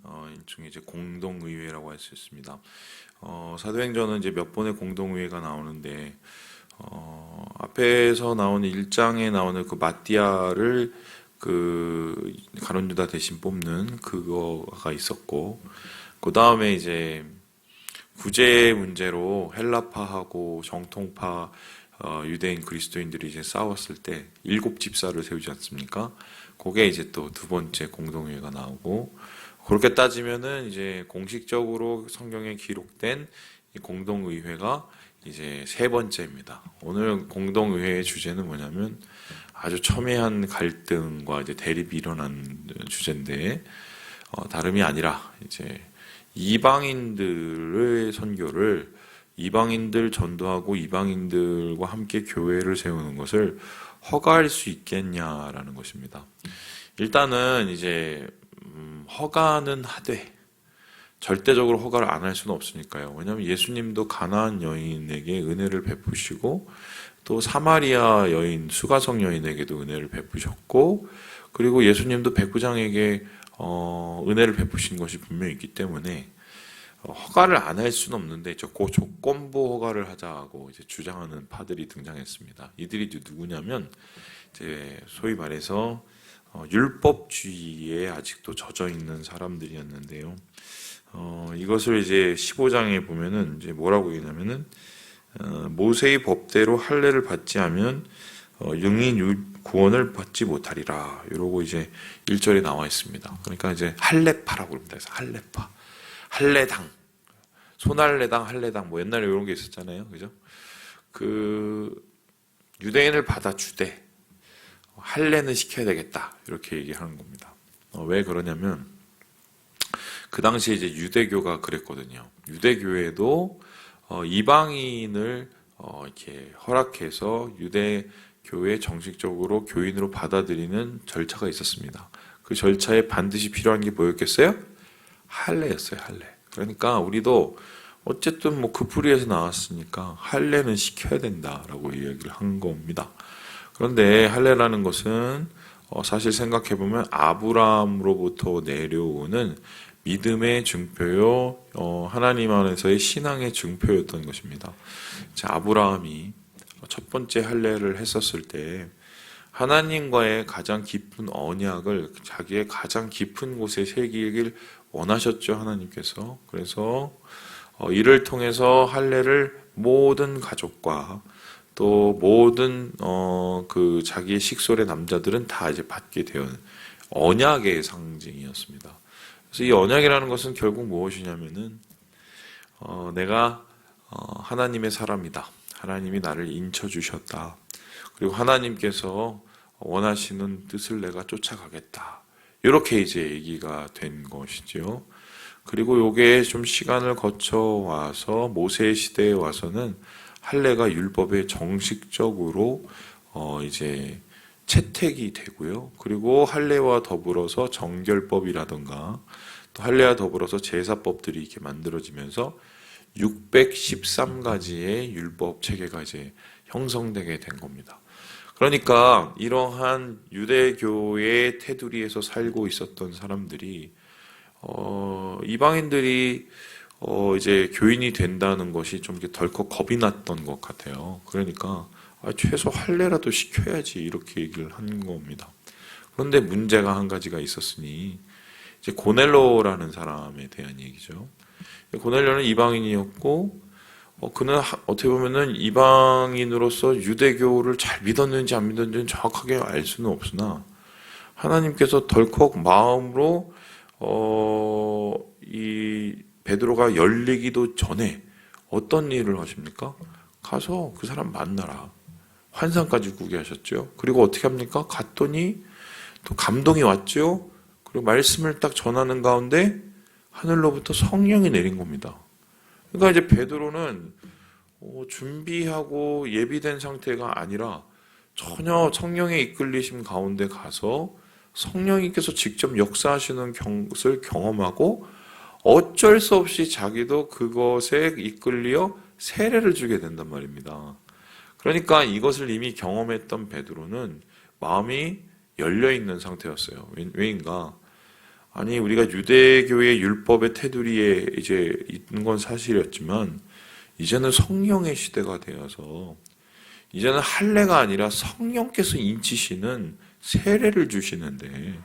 하는 일종의 이제 공동의회라고 할 수 있습니다. 사도행전은 이제 몇 번의 공동의회가 나오는데 앞에서 나오는 1장에 나오는 그 마띠아를 그 가룟 유다 대신 뽑는 그거가 있었고, 그 다음에 이제 구제 문제로 헬라파하고 정통파 유대인 그리스도인들이 이제 싸웠을 때 7집사를 세우지 않습니까? 그게 이제 또 두 번째 공동회의가 나오고, 그렇게 따지면은 이제 공식적으로 성경에 기록된 이 공동의회가 이제 세 번째입니다. 오늘 공동의회의 주제는 뭐냐면 아주 첨예한 갈등과 이제 대립이 일어난 주제인데, 다름이 아니라 이제 이방인들의 선교를, 이방인들 전도하고 이방인들과 함께 교회를 세우는 것을 허가할 수 있겠냐라는 것입니다. 일단은 이제 허가는 하되 절대적으로 허가를 안 할 수는 없으니까요. 왜냐하면 예수님도 가나안 여인에게 은혜를 베푸시고 또 사마리아 여인, 수가성 여인에게도 은혜를 베푸셨고, 그리고 예수님도 백부장에게 은혜를 베푸신 것이 분명히 있기 때문에 허가를 안 할 수는 없는데 그 조건부 허가를 하자고 이제 주장하는 파들이 등장했습니다. 이들이 누구냐면 이제 소위 말해서 율법주의에 아직도 젖어 있는 사람들이었는데요. 이것을 이제 15장에 보면은 이제 뭐라고 얘기하냐면은 모세의 법대로 할례를 받지 않으면 영인 구원을 받지 못하리라. 이러고 이제 1절에 나와 있습니다. 그러니까 이제 할례파라고 그럽니다. 그래서 할례파, 할례당, 손할례당, 할례당, 뭐 옛날에 이런 게 있었잖아요, 그죠? 그 유대인을 받아주되 할례는 시켜야 되겠다, 이렇게 얘기하는 겁니다. 왜 그러냐면 그 당시에 이제 유대교가 그랬거든요. 유대교에도 이방인을 이렇게 허락해서 유대교에 정식적으로 교인으로 받아들이는 절차가 있었습니다. 그 절차에 반드시 필요한 게 뭐였겠어요? 할례였어요, 할례. 그러니까 우리도 어쨌든 뭐 그 뿌리에서 나왔으니까 할례는 시켜야 된다라고 이야기를 한 겁니다. 그런데 할례라는 것은 사실 생각해보면 아브라함으로부터 내려오는 믿음의 증표요, 하나님 안에서의 신앙의 증표였던 것입니다. 아브라함이 첫 번째 할례를 했었을 때 하나님과의 가장 깊은 언약을 자기의 가장 깊은 곳에 새기길 원하셨죠, 하나님께서. 그래서 이를 통해서 할례를 모든 가족과 또 모든 그 자기의 식솔의 남자들은 다 이제 받게 되는 언약의 상징이었습니다. 그래서 이 언약이라는 것은 결국 무엇이냐면은 내가 하나님의 사람이다. 하나님이 나를 인쳐 주셨다. 그리고 하나님께서 원하시는 뜻을 내가 쫓아가겠다. 이렇게 이제 얘기가 된 것이죠. 그리고 요게 좀 시간을 거쳐 와서 모세 시대에 와서는 할례가 율법에 정식적으로 이제 채택이 되고요. 그리고 할례와 더불어서 정결법이라든가 또 할례와 더불어서 제사법들이 이렇게 만들어지면서 613가지의 율법 체계가 이제 형성되게 된 겁니다. 그러니까 이러한 유대교의 테두리에서 살고 있었던 사람들이 이방인들이 이제 교인이 된다는 것이 좀 이렇게 덜컥 겁이 났던 것 같아요. 그러니까 최소 할례라도 시켜야지 이렇게 얘기를 한 겁니다. 그런데 문제가 한 가지가 있었으니 이제 고넬로라는 사람에 대한 얘기죠. 고넬로는 이방인이었고 그는 어떻게 보면은 이방인으로서 유대교를 잘 믿었는지 안 믿었는지는 정확하게 알 수는 없으나 하나님께서 덜컥 마음으로 이 베드로가 열리기도 전에 어떤 일을 하십니까? 가서 그 사람 만나라. 환상까지 꾸게 하셨죠. 그리고 어떻게 합니까? 갔더니 또 감동이 왔죠. 그리고 말씀을 딱 전하는 가운데 하늘로부터 성령이 내린 겁니다. 그러니까 이제 베드로는 준비하고 예비된 상태가 아니라 전혀 성령의 이끌리심 가운데 가서 성령님께서 직접 역사하시는 것을 경험하고 어쩔 수 없이 자기도 그것에 이끌려 세례를 주게 된단 말입니다. 그러니까 이것을 이미 경험했던 베드로는 마음이 열려있는 상태였어요. 왜인가? 아니, 우리가 유대교의 율법의 테두리에 이제 있는 건 사실이었지만, 이제는 성령의 시대가 되어서, 이제는 할례가 아니라 성령께서 인치시는 세례를 주시는데,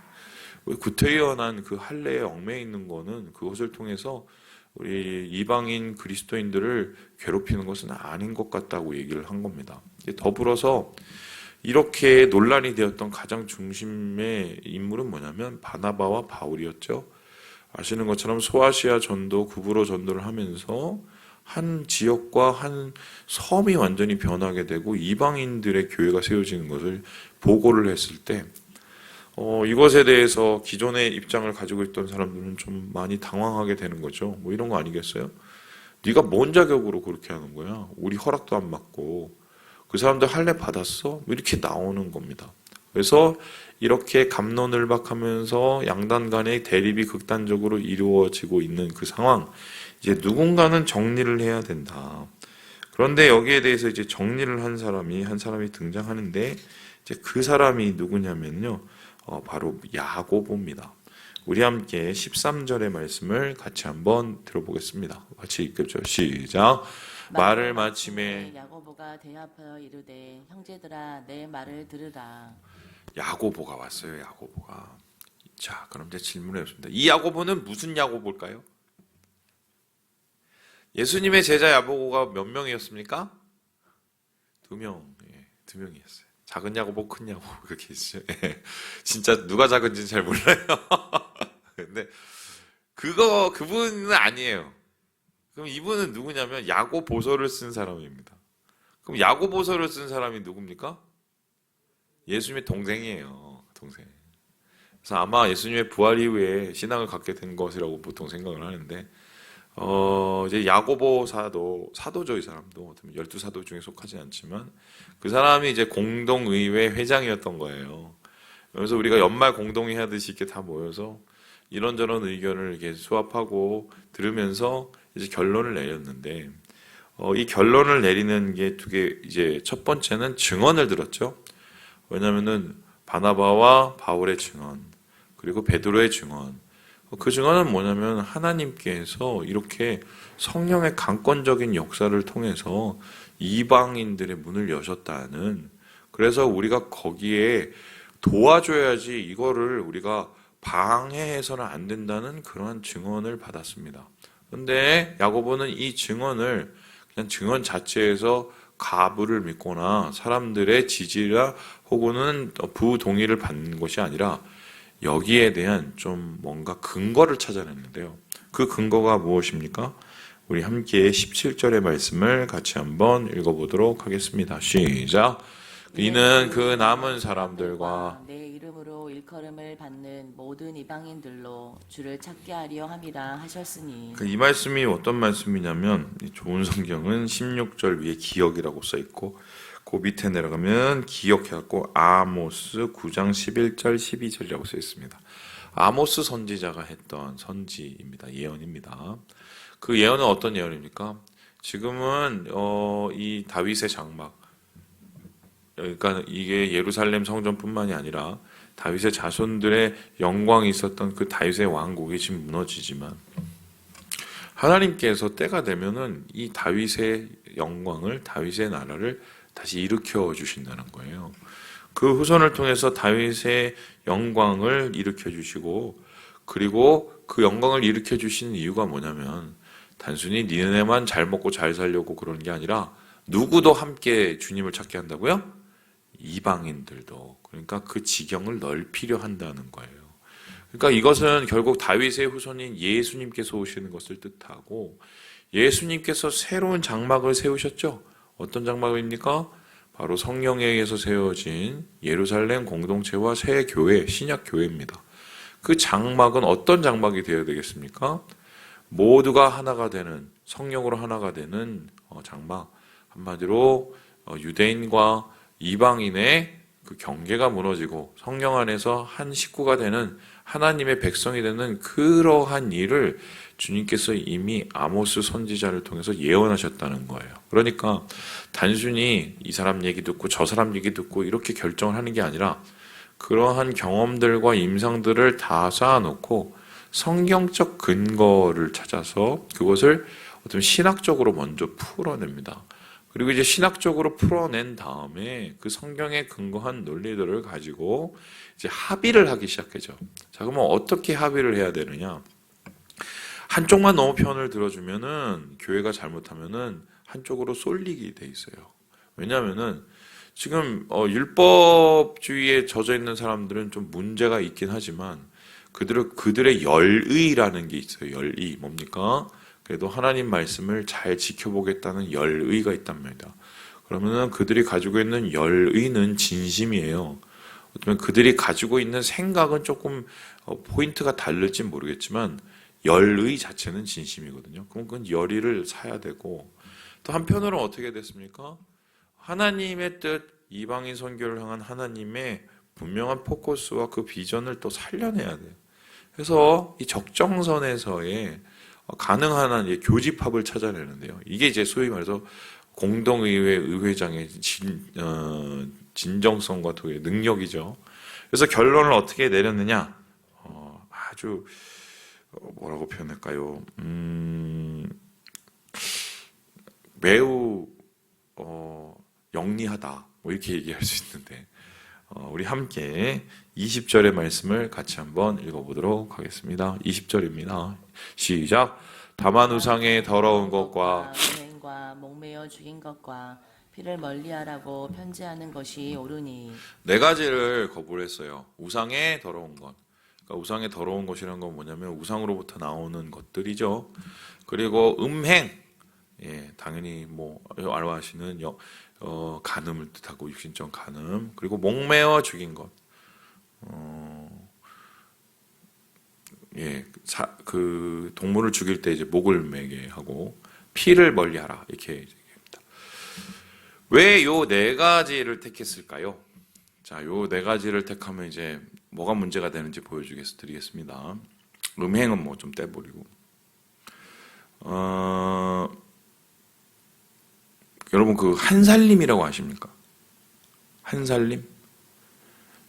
구태의연한 그 할례에 얽매여 있는 거는 그것을 통해서 우리 이방인 그리스도인들을 괴롭히는 것은 아닌 것 같다고 얘기를 한 겁니다. 더불어서 이렇게 논란이 되었던 가장 중심의 인물은 뭐냐면 바나바와 바울이었죠. 아시는 것처럼 소아시아 전도, 구브로 전도를 하면서 한 지역과 한 섬이 완전히 변하게 되고 이방인들의 교회가 세워지는 것을 보고를 했을 때 이것에 대해서 기존의 입장을 가지고 있던 사람들은 좀 많이 당황하게 되는 거죠. 뭐 이런 거 아니겠어요? 네가 뭔 자격으로 그렇게 하는 거야? 우리 허락도 안 받고 그 사람들 할례 받았어? 뭐 이렇게 나오는 겁니다. 그래서 이렇게 갑론을박하면서 양단 간의 대립이 극단적으로 이루어지고 있는 그 상황, 이제 누군가는 정리를 해야 된다. 그런데 여기에 대해서 이제 정리를 한 사람이 등장하는데 이제 그 사람이 누구냐면요. 바로 야고보입니다. 우리 함께 13절의 말씀을 같이 한번 들어보겠습니다. 같이 읽죠. 시작. 말을 마침에 야고보가 대합하여 이르되 형제들아 내 말을 들으라. 야고보가 왔어요. 야고보가. 자, 그럼 이제 질문해 보겠습니다. 이 야고보는 무슨 야고보일까요? 예수님의 제자 야고보가 몇 명이었습니까? 2명. 예, 2명이었어요. 작은 야고보, 큰 야고보 그렇게 있어요. 예, 진짜 누가 작은지는 잘 몰라요. 근데 그분은 아니에요. 그럼 이분은 누구냐면 야고보서를 쓴 사람입니다. 그럼 야고보서를 쓴 사람이 누굽니까? 예수님의 동생이에요. 동생. 그래서 아마 예수님의 부활 이후에 신앙을 갖게 된 것이라고 보통 생각을 하는데 이제 야고보 사도죠. 이 사람도 12사도 중에 속하지 않지만 그 사람이 이제 공동의회 회장이었던 거예요. 그래서 우리가 연말 공동회 하듯이 이렇게 다 모여서 이런저런 의견을 이렇게 수합하고 들으면서 이제 결론을 내렸는데 이 결론을 내리는 게 두 개, 이제 첫 번째는 증언을 들었죠. 왜냐면은 바나바와 바울의 증언, 그리고 베드로의 증언. 그 증언은 뭐냐면 하나님께서 이렇게 성령의 강권적인 역사를 통해서 이방인들의 문을 여셨다는, 그래서 우리가 거기에 도와줘야지 이거를 우리가 방해해서는 안 된다는 그러한 증언을 받았습니다. 그런데 야고보는 이 증언을 그냥 증언 자체에서 가부를 믿거나 사람들의 지지나 혹은 부동의를 받는 것이 아니라 여기에 대한 좀 뭔가 근거를 찾아냈는데요. 그 근거가 무엇입니까? 우리 함께 17절의 말씀을 같이 한번 읽어보도록 하겠습니다. 시작. 이는 그 남은 사람들과 내 이름으로 일컬음을 받는 모든 이방인들로 주를 찾게 하려 함이라 하셨으니. 이 말씀이 어떤 말씀이냐면 좋은 성경은 16절 위에 기억이라고 써있고 그 밑에 내려가면 기억해갖고 아모스 9장 11절 12절이라고 써있습니다. 아모스 선지자가 했던 선지입니다. 예언입니다. 그 예언은 어떤 예언입니까? 지금은 이 다윗의 장막, 그러니까 이게 예루살렘 성전뿐만이 아니라 다윗의 자손들의 영광이 있었던 그 다윗의 왕국이 지금 무너지지만 하나님께서 때가 되면은 이 다윗의 영광을, 다윗의 나라를 다시 일으켜 주신다는 거예요. 그 후손을 통해서 다윗의 영광을 일으켜 주시고, 그리고 그 영광을 일으켜 주시는 이유가 뭐냐면 단순히 니네만 잘 먹고 잘 살려고 그러는 게 아니라 누구도 함께 주님을 찾게 한다고요? 이방인들도. 그러니까 그 지경을 넓히려 한다는 거예요. 그러니까 이것은 결국 다윗의 후손인 예수님께서 오시는 것을 뜻하고, 예수님께서 새로운 장막을 세우셨죠. 어떤 장막입니까? 바로 성령에 의해서 세워진 예루살렘 공동체와 새 교회, 신약 교회입니다. 그 장막은 어떤 장막이 되어야 되겠습니까? 모두가 하나가 되는, 성령으로 하나가 되는 장막. 한마디로 유대인과 이방인의 그 경계가 무너지고 성령 안에서 한 식구가 되는 하나님의 백성이 되는 그러한 일을 주님께서 이미 아모스 선지자를 통해서 예언하셨다는 거예요. 그러니까 단순히 이 사람 얘기 듣고 저 사람 얘기 듣고 이렇게 결정을 하는 게 아니라 그러한 경험들과 임상들을 다 쌓아놓고 성경적 근거를 찾아서 그것을 어떤 신학적으로 먼저 풀어냅니다. 그리고 이제 신학적으로 풀어낸 다음에 그 성경에 근거한 논리들을 가지고 이제 합의를 하기 시작하죠. 자, 그러면 어떻게 합의를 해야 되느냐? 한쪽만 너무 편을 들어주면은 교회가 잘못하면은 한쪽으로 쏠리게 돼 있어요. 왜냐하면은 지금 율법주의에 젖어 있는 사람들은 좀 문제가 있긴 하지만 그들의 열의라는 게 있어요. 열의 뭡니까? 그래도 하나님 말씀을 잘 지켜보겠다는 열의가 있단 말이다. 그러면은 그들이 가지고 있는 열의는 진심이에요. 어쩌면 그들이 가지고 있는 생각은 조금 포인트가 다를지 모르겠지만 열의 자체는 진심이거든요. 그럼 그건 열의를 사야 되고 또 한편으로는 어떻게 됐습니까? 하나님의 뜻, 이방인 선교를 향한 하나님의 분명한 포커스와 그 비전을 또 살려내야 돼요. 그래서 이 적정선에서의 가능한 한 교집합을 찾아내는데요. 이게 이제 소위 말해서 공동의회 의회장의 진정성과 도의 능력이죠. 그래서 결론을 어떻게 내렸느냐? 아주 뭐라고 표현할까요? 매우 영리하다. 뭐 이렇게 얘기할 수 있는데 우리 함께 20절의 말씀을 같이 한번 읽어보도록 하겠습니다. 20절입니다. 시작. 다만 우상의 더러운 것과 음행과 목매어 죽인 것과 피를 멀리하라고 편지하는 것이 옳으니 네 가지를 거부를 했어요. 우상의 더러운 것. 그러니까 우상의 더러운 것이라는 건 뭐냐면 우상으로부터 나오는 것들이죠. 그리고 음행. 예, 당연히 뭐 알아하시는 간음을 뜻하고 육신적 간음. 그리고 목매어 죽인 것. 예, 그 동물을 죽일 때 이제 목을 매게 하고 피를 멀리하라 이렇게 얘기합니다. 왜 요 네 가지를 택했을까요? 자, 요 네 가지를 택하면 이제 뭐가 문제가 되는지 보여드리겠습니다. 음행은 뭐 좀 떼버리고, 여러분 그 한살림이라고 아십니까? 한살림?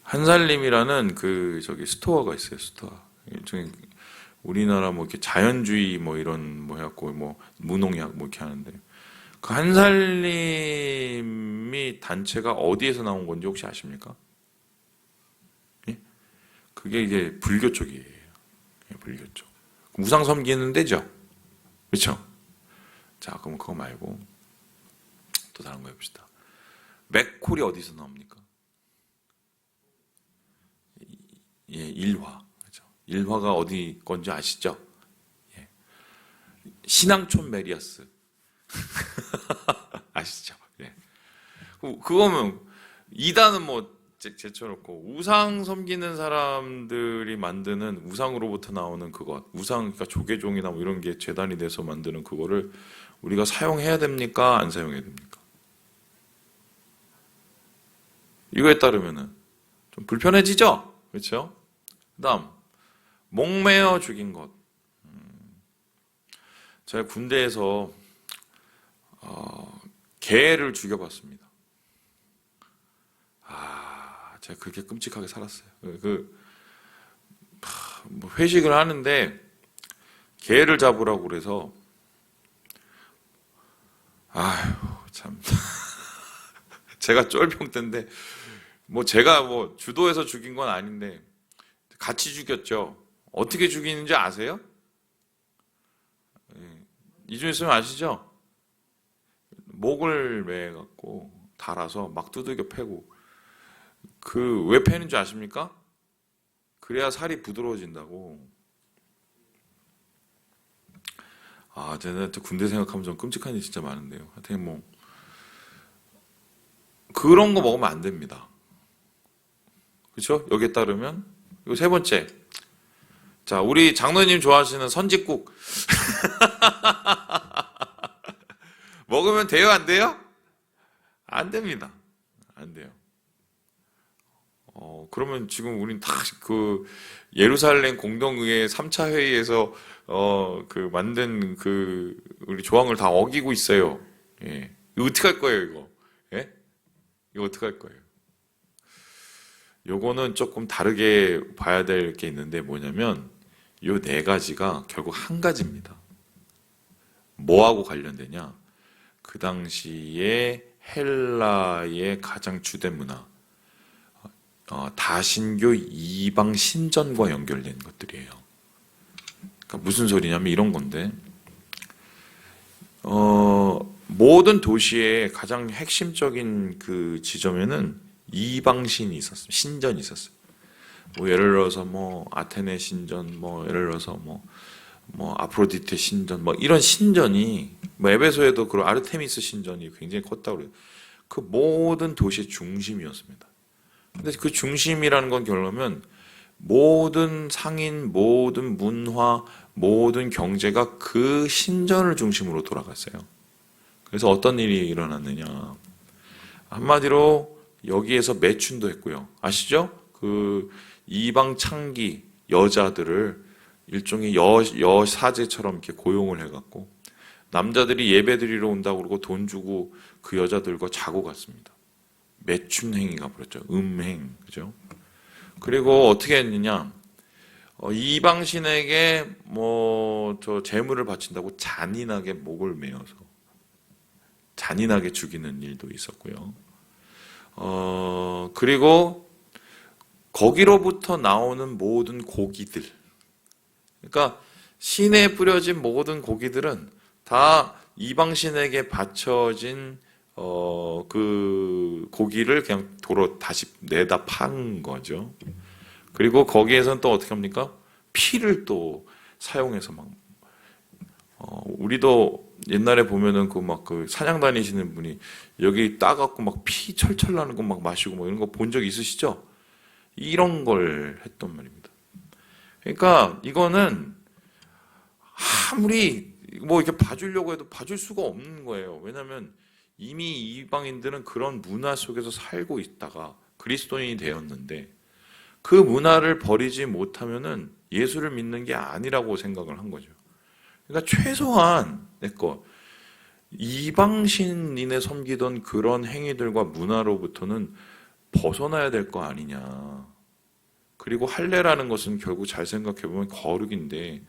한살림이라는 그 저기 스토어가 있어요. 스토어. 일종의 우리나라 뭐 이렇게 자연주의 뭐 이런 뭐 해갖고 뭐 무농약 뭐 이렇게 하는데 그 한살림이 단체가 어디에서 나온 건지 혹시 아십니까? 예? 그게 이제 불교 쪽이에요. 예, 불교 쪽. 우상 섬기는 데죠. 그렇죠? 자, 그럼 그거 말고 또 다른 거 해봅시다. 맥콜이 어디서 나옵니까? 예, 일화. 그렇죠? 일화가 어디 건지 아시죠? 예. 신앙촌 메리아스. 아시죠? 예. 그거면 이단은 뭐 제쳐놓고 우상 섬기는 사람들이 만드는 우상으로부터 나오는 그것, 우상 그러니까 조계종이나 뭐 이런 게 재단이 돼서 만드는 그거를 우리가 사용해야 됩니까? 안 사용해야 됩니까? 이거에 따르면은 좀 불편해지죠? 그렇죠? 그다음 목매어 죽인 것. 제가 군대에서 개를 죽여봤습니다. 제가 그렇게 끔찍하게 살았어요. 뭐 회식을 하는데 개를 잡으라고 그래서 참 제가 쫄병 때인데 뭐 제가 뭐 주도해서 죽인 건 아닌데 같이 죽였죠. 어떻게 죽이는지 아세요? 이준희 선생님 아시죠? 목을 매갖고 달아서 막 두들겨 패고 그 왜 패는 줄 아십니까? 그래야 살이 부드러워진다고. 제가 또 군대 생각하면 좀 끔찍한 일이 진짜 많은데요. 하여튼 뭐 그런 거 먹으면 안 됩니다. 그렇죠? 여기에 따르면 그리고 세 번째, 자 우리 장로님 좋아하시는 선짓국 먹으면 돼요, 안 돼요? 안 됩니다. 안 돼요. 그러면 지금 우린 다 그 예루살렘 공동의회 3차 회의에서 그 만든 그 우리 조항을 다 어기고 있어요. 예. 이거 어떻게 할 거예요, 이거? 예? 이거 어떻게 할 거예요? 요거는 조금 다르게 봐야 될 게 있는데 뭐냐면 요 네 가지가 결국 한 가지입니다. 뭐하고 관련되냐? 그 당시에 헬라의 가장 주된 문화, 다신교 이방 신전과 연결된 것들이에요. 그러니까 무슨 소리냐면 이런 건데, 모든 도시의 가장 핵심적인 그 지점에는 이방신이 있었어요. 신전이 있었어요. 뭐 예를 들어서 뭐 아테네 신전, 뭐 예를 들어서 뭐 아프로디테 신전, 뭐 이런 신전이 뭐 에베소에도 그 아르테미스 신전이 굉장히 컸다고 그래요. 그 모든 도시의 중심이었습니다. 근데 그 중심이라는 건 결론은 모든 상인, 모든 문화, 모든 경제가 그 신전을 중심으로 돌아갔어요. 그래서 어떤 일이 일어났느냐. 한마디로 여기에서 매춘도 했고요. 아시죠? 그 이방 창기 여자들을 일종의 여사제처럼 이렇게 고용을 해갖고 남자들이 예배드리러 온다고 그러고 돈 주고 그 여자들과 자고 갔습니다. 매춘 행위가 벌었죠. 음행, 그죠? 그리고 어떻게 했느냐? 이방신에게 저 재물을 바친다고 잔인하게 목을 메어서 잔인하게 죽이는 일도 있었고요. 그리고 거기로부터 나오는 모든 고기들, 그러니까 신에 뿌려진 모든 고기들은 다 이방신에게 바쳐진 그 고기를 그냥 도로 다시 내다 판 거죠. 그리고 거기에서는 또 어떻게 합니까? 피를 또 사용해서 막 우리도 옛날에 보면은 그 사냥 다니시는 분이 여기 따갖고 막 피 철철 나는 거 막 마시고 뭐 이런 거 본 적 있으시죠? 이런 걸 했단 말입니다. 그러니까 이거는 아무리 뭐 이렇게 봐주려고 해도 봐줄 수가 없는 거예요. 왜냐하면 이미 이방인들은 그런 문화 속에서 살고 있다가 그리스도인이 되었는데 그 문화를 버리지 못하면은 예수를 믿는 게 아니라고 생각을 한 거죠. 그러니까 최소한 이방신인에 섬기던 그런 행위들과 문화로부터는 벗어나야 될 거 아니냐. 그리고 할례라는 것은 결국 잘 생각해 보면 거룩인데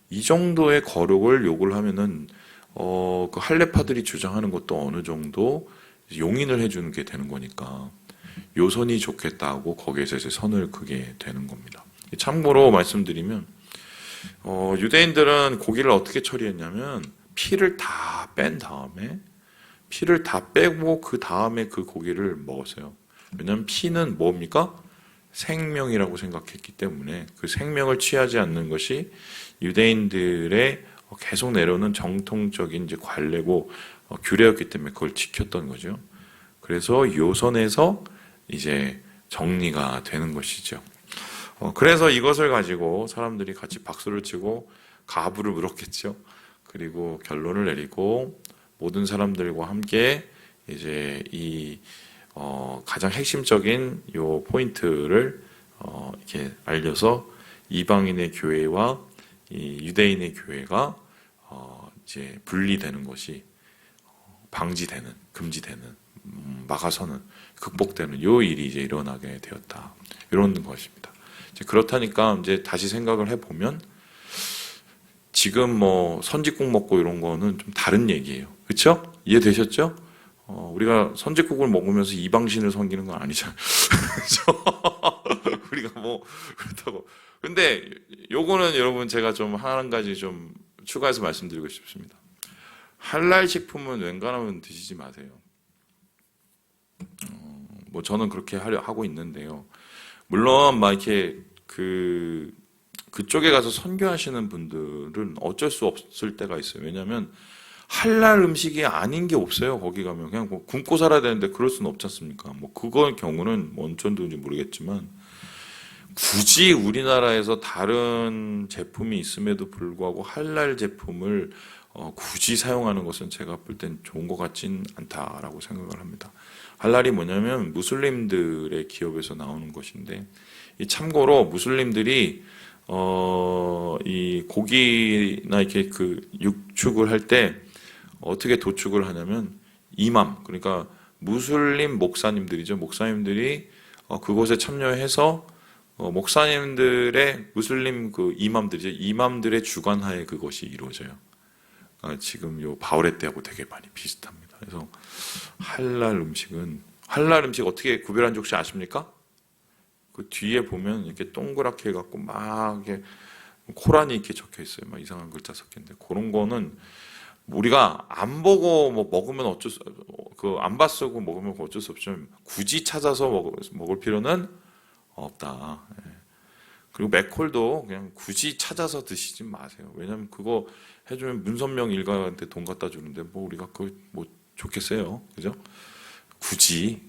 이 정도의 거룩을 요구를 하면은 그 할례파들이 주장하는 것도 어느 정도 용인을 해주는 게 되는 거니까 요선이 좋겠다고 거기에서 이제 선을 그게 되는 겁니다. 참고로 말씀드리면 유대인들은 고기를 어떻게 처리했냐면 피를 다 뺀 다음에 피를 다 빼고 그 다음에 그 고기를 먹었어요. 왜냐하면 피는 뭡니까? 생명이라고 생각했기 때문에 그 생명을 취하지 않는 것이 유대인들의 계속 내려오는 정통적인 이제 관례고 규례였기 때문에 그걸 지켰던 거죠. 그래서 요선에서 이제 정리가 되는 것이죠. 그래서 이것을 가지고 사람들이 같이 박수를 치고 가부를 물었겠죠. 그리고 결론을 내리고 모든 사람들과 함께 이제 이 가장 핵심적인 요 포인트를 이렇게 알려서 이방인의 교회와 이 유대인의 교회가 이제 분리되는 것이 방지되는, 금지되는, 막아서는 극복되는 요 일이 이제 일어나게 되었다. 이런 것입니다. 이제 그렇다니까 이제 다시 생각을 해보면 지금 뭐 선짓국 먹고 이런 거는 좀 다른 얘기예요. 그렇죠? 이해되셨죠? 우리가 선짓국을 먹으면서 이방신을 섬기는 건 아니잖아요. 그렇죠? 우리가 뭐 그렇다고. 근데 요거는 여러분 제가 좀 한 가지 좀 추가해서 말씀드리고 싶습니다. 할랄 식품은 웬간하면 드시지 마세요. 뭐 저는 그렇게 하고 있는데요. 물론 막 이렇게 그쪽에 가서 선교하시는 분들은 어쩔 수 없을 때가 있어요. 왜냐하면 할랄 음식이 아닌 게 없어요. 거기 가면 그냥 뭐 굶고 살아야 되는데 그럴 수는 없지 않습니까? 뭐 그거 경우는 원천도인지 모르겠지만 굳이 우리나라에서 다른 제품이 있음에도 불구하고 할랄 제품을 굳이 사용하는 것은 제가 볼 땐 좋은 것 같진 않다라고 생각을 합니다. 할랄이 뭐냐면 무슬림들의 기업에서 나오는 것인데 참고로 무슬림들이 이 고기나 이렇게 그 육축을 할 때 어떻게 도축을 하냐면 이맘, 그러니까 무슬림 목사님들이죠. 목사님들이 그곳에 참여해서 목사님들의 무슬림 그 이맘들이죠. 이맘들의 주관하에 그것이 이루어져요. 지금 요 바울의 때하고 되게 많이 비슷합니다. 그래서 할랄 음식 어떻게 구별하는 지 혹시 아십니까? 그 뒤에 보면 이렇게 동그랗게 해갖고 막 이렇게 코란이 이렇게 적혀 있어요. 막 이상한 글자 섞여 있는데 그런 거는 우리가 안 보고 뭐 먹으면 안 봤고 먹으면 어쩔 수 없지만 굳이 찾아서 먹을 필요는 없다. 예. 그리고 맥콜도 그냥 굳이 찾아서 드시지 마세요. 왜냐면 그거 해주면 문선명 일가한테 돈 갖다 주는데 뭐 우리가 그거 뭐 좋겠어요, 그죠? 굳이.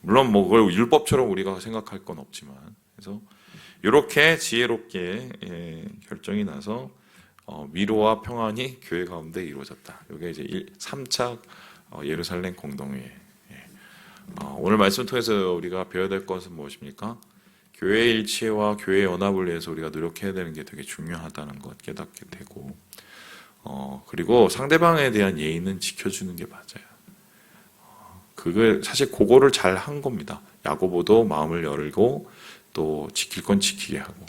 물론 뭐 그걸 율법처럼 우리가 생각할 건 없지만, 그래서 이렇게 지혜롭게 결정이 나서 위로와 평안이 교회 가운데 이루어졌다. 이게 이제 3차 예루살렘 공동회의. 오늘 말씀 통해서 우리가 배워야 될 것은 무엇입니까? 교회 일치와 교회 연합을 위해서 우리가 노력해야 되는 게 되게 중요하다는 것 깨닫게 되고, 그리고 상대방에 대한 예의는 지켜주는 게 맞아요. 사실 그거를 잘 한 겁니다. 야고보도 마음을 열고 또 지킬 건 지키게 하고.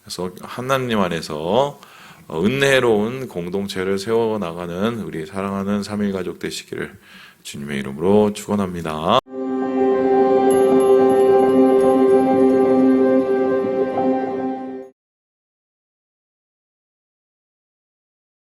그래서 하나님 안에서 은혜로운 공동체를 세워나가는 우리 사랑하는 3일 가족 되시기를 주님의 이름으로 축원합니다.